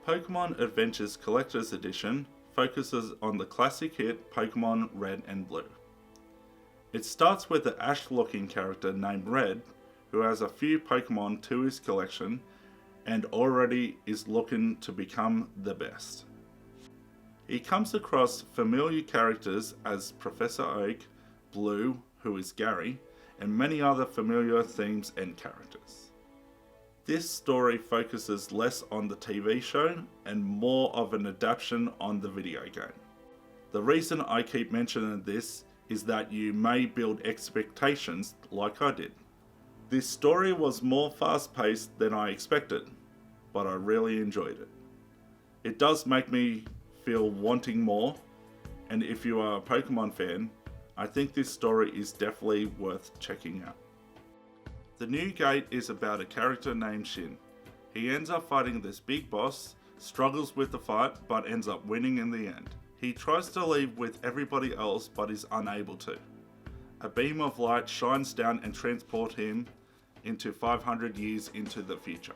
Pokemon Adventures Collector's Edition focuses on the classic hit Pokemon Red and Blue. It starts with the Ash-looking character named Red, who has a few Pokemon to his collection and already is looking to become the best. He comes across familiar characters as Professor Oak, Blue, who is Gary, and many other familiar themes and characters. This story focuses less on the TV show and more of an adaptation on the video game. The reason I keep mentioning this is that you may build expectations like I did. This story was more fast-paced than I expected, but I really enjoyed it. It does make me feel wanting more, and if you are a Pokemon fan, I think this story is definitely worth checking out. The New Gate is about a character named Shin. He ends up fighting this big boss, struggles with the fight, but ends up winning in the end. He tries to leave with everybody else, but is unable to. A beam of light shines down and transports him into 500 years into the future.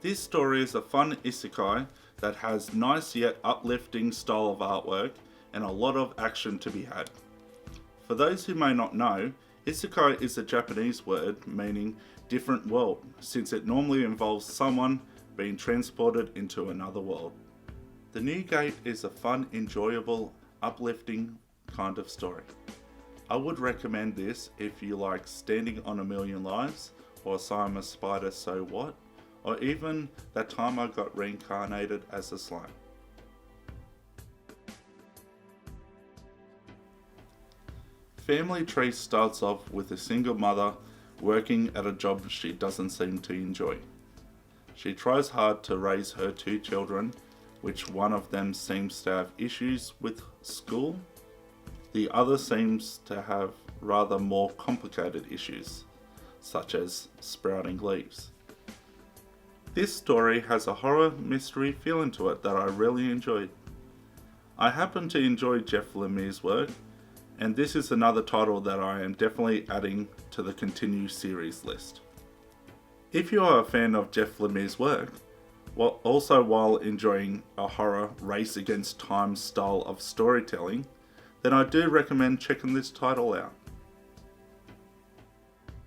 This story is a fun isekai that has nice yet uplifting style of artwork and a lot of action to be had. For those who may not know, isekai is a Japanese word meaning different world, since it normally involves someone being transported into another world. The New Gate is a fun, enjoyable, uplifting kind of story. I would recommend this if you like Standing on a Million Lives, or So I'm a Spider, So What, or even That Time I Got Reincarnated as a Slime. Family Tree starts off with a single mother working at a job she doesn't seem to enjoy. She tries hard to raise her two children, which one of them seems to have issues with school. The other seems to have rather more complicated issues, such as sprouting leaves. This story has a horror mystery feeling to it that I really enjoyed. I happen to enjoy Jeff Lemire's work, and this is another title that I am definitely adding to the continue series list. If you are a fan of Jeff Lemire's work, while enjoying a horror race against time style of storytelling, then I do recommend checking this title out.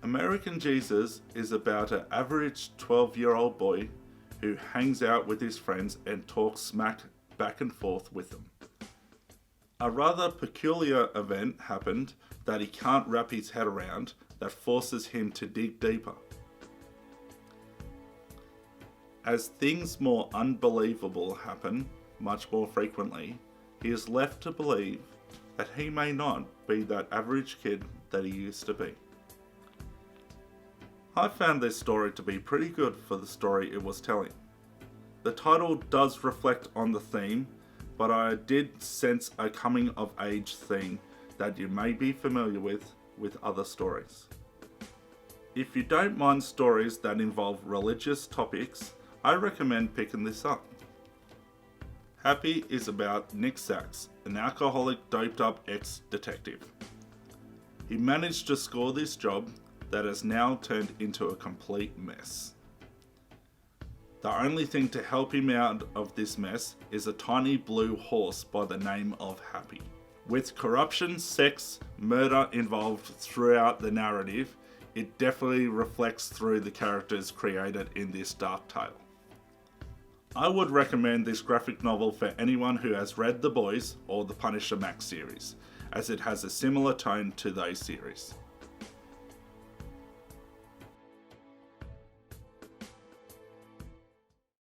American Jesus is about an average 12-year-old boy who hangs out with his friends and talks smack back and forth with them. A rather peculiar event happened that he can't wrap his head around that forces him to dig deeper. As things more unbelievable happen much more frequently, he is left to believe that he may not be that average kid that he used to be. I found this story to be pretty good for the story it was telling. The title does reflect on the theme, but I did sense a coming of age theme that you may be familiar with other stories. If you don't mind stories that involve religious topics, I recommend picking this up. Happy is about Nick Sachs, an alcoholic, doped up ex-detective. He managed to score this job that has now turned into a complete mess. The only thing to help him out of this mess is a tiny blue horse by the name of Happy. With corruption, sex, murder involved throughout the narrative, it definitely reflects through the characters created in this dark tale. I would recommend this graphic novel for anyone who has read The Boys or the Punisher Max series, as it has a similar tone to those series.